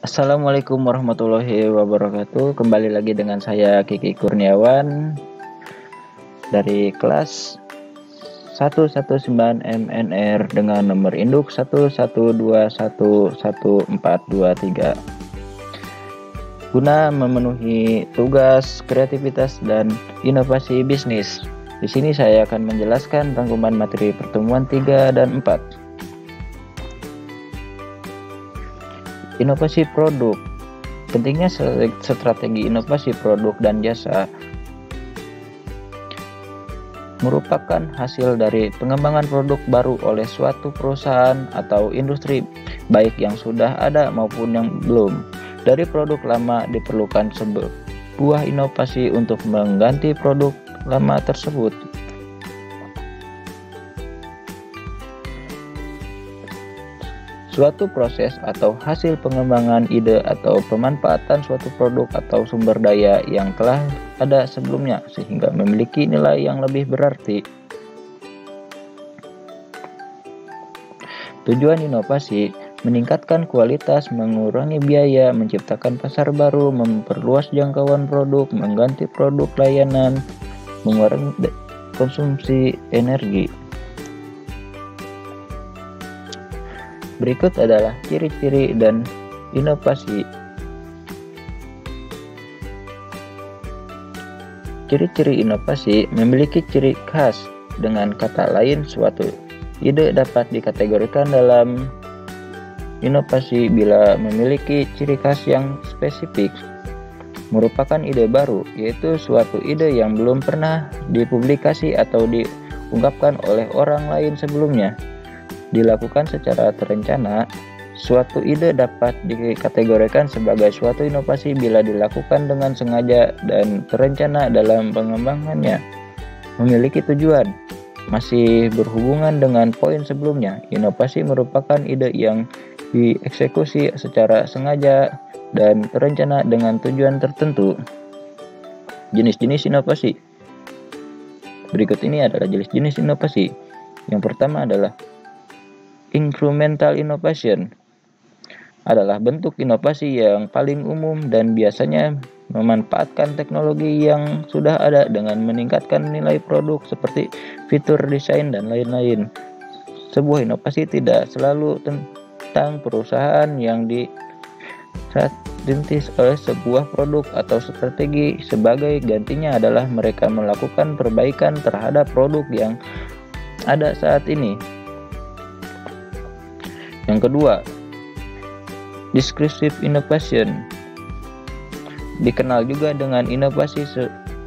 Assalamualaikum warahmatullahi wabarakatuh. Kembali lagi dengan saya Kiki Kurniawan dari kelas 119 MNR dengan nomor induk 112111423. Guna memenuhi tugas kreativitas dan inovasi bisnis. Di sini saya akan menjelaskan rangkuman materi pertemuan 3 dan 4. Inovasi produk. Pentingnya strategi inovasi produk dan jasa merupakan hasil dari pengembangan produk baru oleh suatu perusahaan atau industri, baik yang sudah ada maupun yang belum. Dari produk lama diperlukan sebuah inovasi untuk mengganti produk lama tersebut. Suatu proses atau hasil pengembangan ide atau pemanfaatan suatu produk atau sumber daya yang telah ada sebelumnya sehingga memiliki nilai yang lebih berarti. Tujuan inovasi meningkatkan kualitas, mengurangi biaya, menciptakan pasar baru, memperluas jangkauan produk, mengganti produk layanan, mengurangi konsumsi energi. Berikut adalah ciri-ciri dan inovasi. Ciri-ciri inovasi memiliki ciri khas. Dengan kata lain, suatu ide dapat dikategorikan dalam inovasi bila memiliki ciri khas yang spesifik. Merupakan ide baru, yaitu suatu ide yang belum pernah dipublikasi atau diungkapkan oleh orang lain sebelumnya. Dilakukan secara terencana, suatu ide dapat dikategorikan sebagai suatu inovasi bila dilakukan dengan sengaja dan terencana dalam pengembangannya. Memiliki tujuan masih berhubungan dengan poin sebelumnya. Inovasi merupakan ide yang dieksekusi secara sengaja dan terencana dengan tujuan tertentu. Jenis-jenis inovasi. Berikut ini adalah jenis-jenis inovasi. Yang pertama adalah incremental innovation, adalah bentuk inovasi yang paling umum dan biasanya memanfaatkan teknologi yang sudah ada dengan meningkatkan nilai produk seperti fitur, desain, dan lain-lain. Sebuah inovasi tidak selalu tentang perusahaan yang dirintis oleh sebuah produk atau strategi. Sebagai gantinya adalah mereka melakukan perbaikan terhadap produk yang ada saat ini. Yang kedua, disruptive innovation, dikenal juga dengan inovasi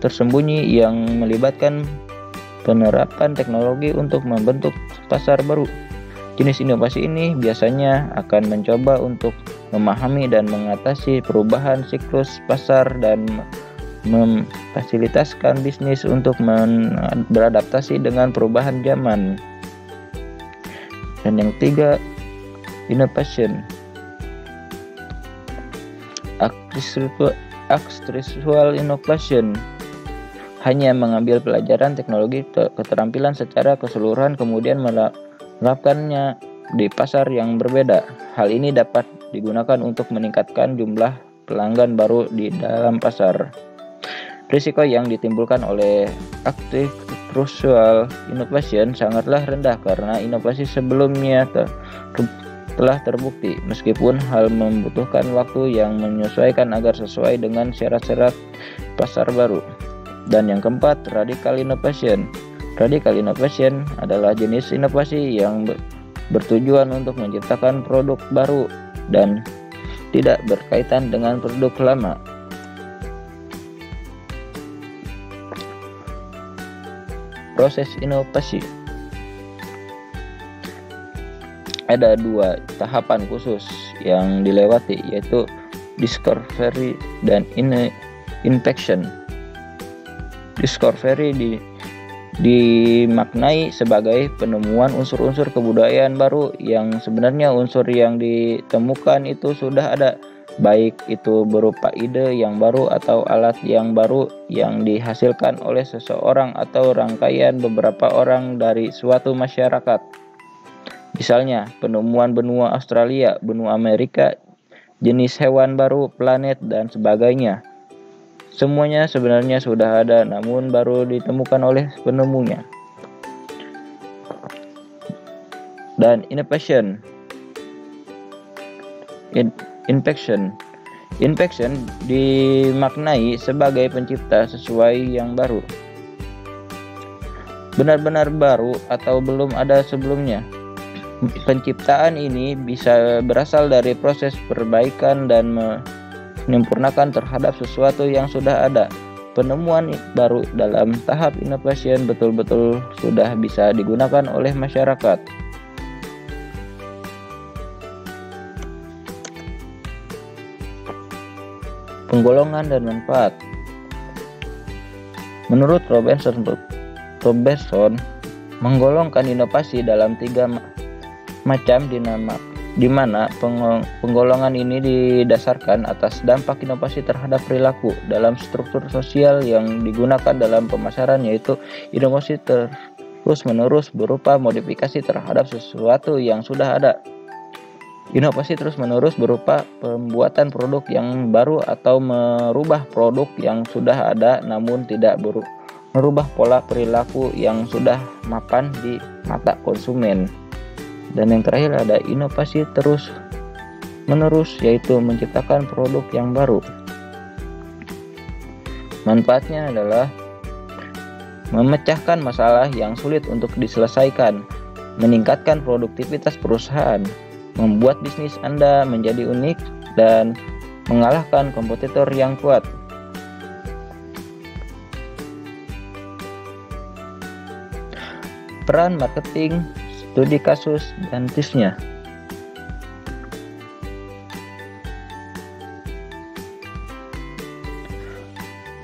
tersembunyi yang melibatkan penerapan teknologi untuk membentuk pasar baru. Jenis inovasi ini biasanya akan mencoba untuk memahami dan mengatasi perubahan siklus pasar dan memfasilitasikan bisnis untuk beradaptasi dengan perubahan zaman. Dan yang ketiga, innovation actual innovation, hanya mengambil pelajaran teknologi keterampilan secara keseluruhan kemudian menerapkannya di pasar yang berbeda. Hal ini dapat digunakan untuk meningkatkan jumlah pelanggan baru di dalam pasar. Risiko yang ditimbulkan oleh actual innovation sangatlah rendah karena inovasi sebelumnya telah terbukti, meskipun hal membutuhkan waktu yang menyesuaikan agar sesuai dengan syarat-syarat pasar baru. Dan yang keempat, radical innovation. Radical innovation adalah jenis inovasi yang bertujuan untuk menciptakan produk baru dan tidak berkaitan dengan produk lama. Proses inovasi. Ada dua tahapan khusus yang dilewati, yaitu discovery dan infection. Discovery dimaknai sebagai penemuan unsur-unsur kebudayaan baru yang sebenarnya unsur yang ditemukan itu sudah ada, baik itu berupa ide yang baru atau alat yang baru yang dihasilkan oleh seseorang atau rangkaian beberapa orang dari suatu masyarakat. Misalnya, penemuan benua Australia, benua Amerika, jenis hewan baru, planet, dan sebagainya. Semuanya sebenarnya sudah ada, namun baru ditemukan oleh penemunya. Dan innovation, Invention dimaknai sebagai pencipta sesuai yang baru, benar-benar baru atau belum ada sebelumnya. Penciptaan ini bisa berasal dari proses perbaikan dan menyempurnakan terhadap sesuatu yang sudah ada. Penemuan baru dalam tahap innovation betul-betul sudah bisa digunakan oleh masyarakat. Penggolongan dan manfaat. Menurut Robertson menggolongkan inovasi dalam 3 macam di mana penggolongan ini didasarkan atas dampak inovasi terhadap perilaku dalam struktur sosial yang digunakan dalam pemasaran, yaitu inovasi terus-menerus berupa modifikasi terhadap sesuatu yang sudah ada. Inovasi terus-menerus berupa pembuatan produk yang baru atau merubah produk yang sudah ada namun tidak merubah pola perilaku yang sudah mapan di mata konsumen. Dan yang terakhir ada inovasi terus-menerus, yaitu menciptakan produk yang baru. Manfaatnya adalah memecahkan masalah yang sulit untuk diselesaikan, meningkatkan produktivitas perusahaan, membuat bisnis Anda menjadi unik, dan mengalahkan kompetitor yang kuat. Peran marketing, studi kasus, dan tipsnya.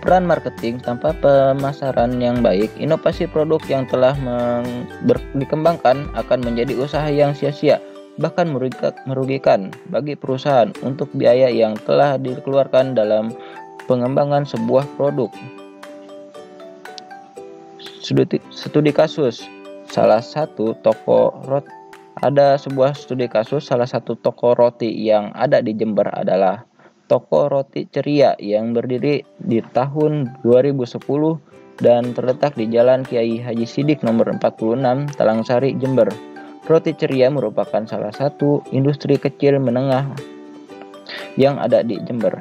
Peran marketing tanpa pemasaran yang baik, inovasi produk yang telah dikembangkan akan menjadi usaha yang sia-sia, bahkan merugikan bagi perusahaan untuk biaya yang telah dikeluarkan dalam pengembangan sebuah produk. Studi kasus. Ada sebuah studi kasus salah satu toko roti yang ada di Jember adalah Toko Roti Ceria yang berdiri di tahun 2010 dan terletak di Jalan Kiai Haji Sidik nomor 46, Talangsari, Jember. Roti Ceria merupakan salah satu industri kecil menengah yang ada di Jember.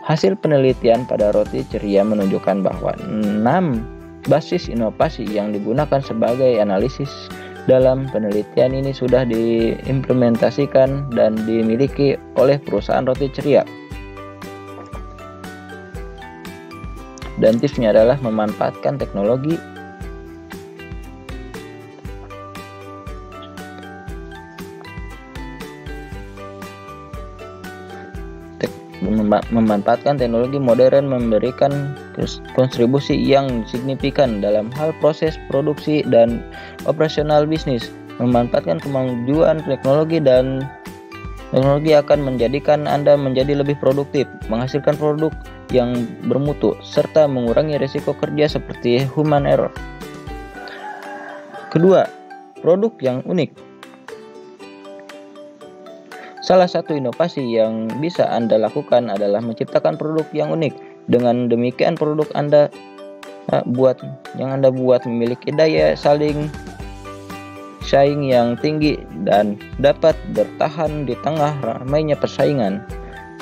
Hasil penelitian pada Roti Ceria menunjukkan bahwa 6 basis inovasi yang digunakan sebagai analisis dalam penelitian ini sudah diimplementasikan dan dimiliki oleh perusahaan Roti Ceria. Dan tipsnya adalah memanfaatkan teknologi modern memberikan kontribusi yang signifikan dalam hal proses produksi dan operasional bisnis. Memanfaatkan kemajuan teknologi akan menjadikan Anda menjadi lebih produktif, menghasilkan produk yang bermutu, serta mengurangi risiko kerja seperti human error. Kedua, produk yang unik. Salah satu inovasi yang bisa Anda lakukan adalah menciptakan produk yang unik. Dengan demikian produk yang Anda buat memiliki daya saing yang tinggi dan dapat bertahan di tengah ramainya persaingan.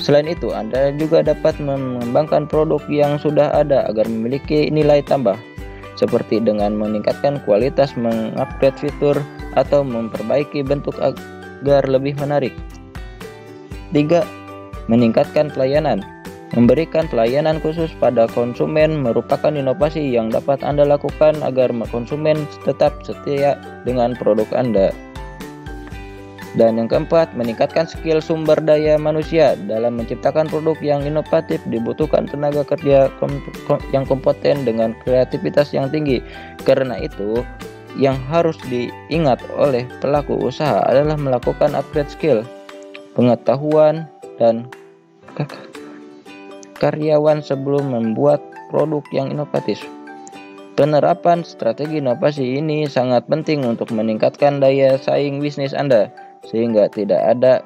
Selain itu, Anda juga dapat mengembangkan produk yang sudah ada agar memiliki nilai tambah, seperti dengan meningkatkan kualitas, mengupgrade fitur, atau memperbaiki bentuk agar lebih menarik. 3. Meningkatkan pelayanan. Memberikan pelayanan khusus pada konsumen merupakan inovasi yang dapat Anda lakukan agar konsumen tetap setia dengan produk Anda. Dan yang keempat, meningkatkan skill sumber daya manusia. Dalam menciptakan produk yang inovatif dibutuhkan tenaga kerja yang kompeten dengan kreativitas yang tinggi. Karena itu, yang harus diingat oleh pelaku usaha adalah melakukan upgrade skill, pengetahuan, dan karyawan sebelum membuat produk yang inovatif. Penerapan strategi inovasi ini sangat penting untuk meningkatkan daya saing bisnis Anda, sehingga tidak ada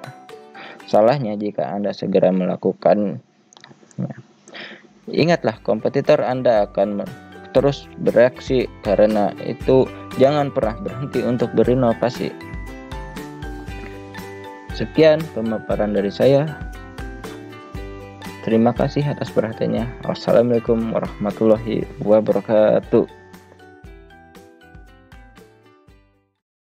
salahnya jika Anda segera melakukannya. Ingatlah, kompetitor Anda akan terus bereaksi, karena itu jangan pernah berhenti untuk berinovasi. Sekian pemaparan dari saya. Terima kasih atas perhatiannya. Wassalamualaikum warahmatullahi wabarakatuh.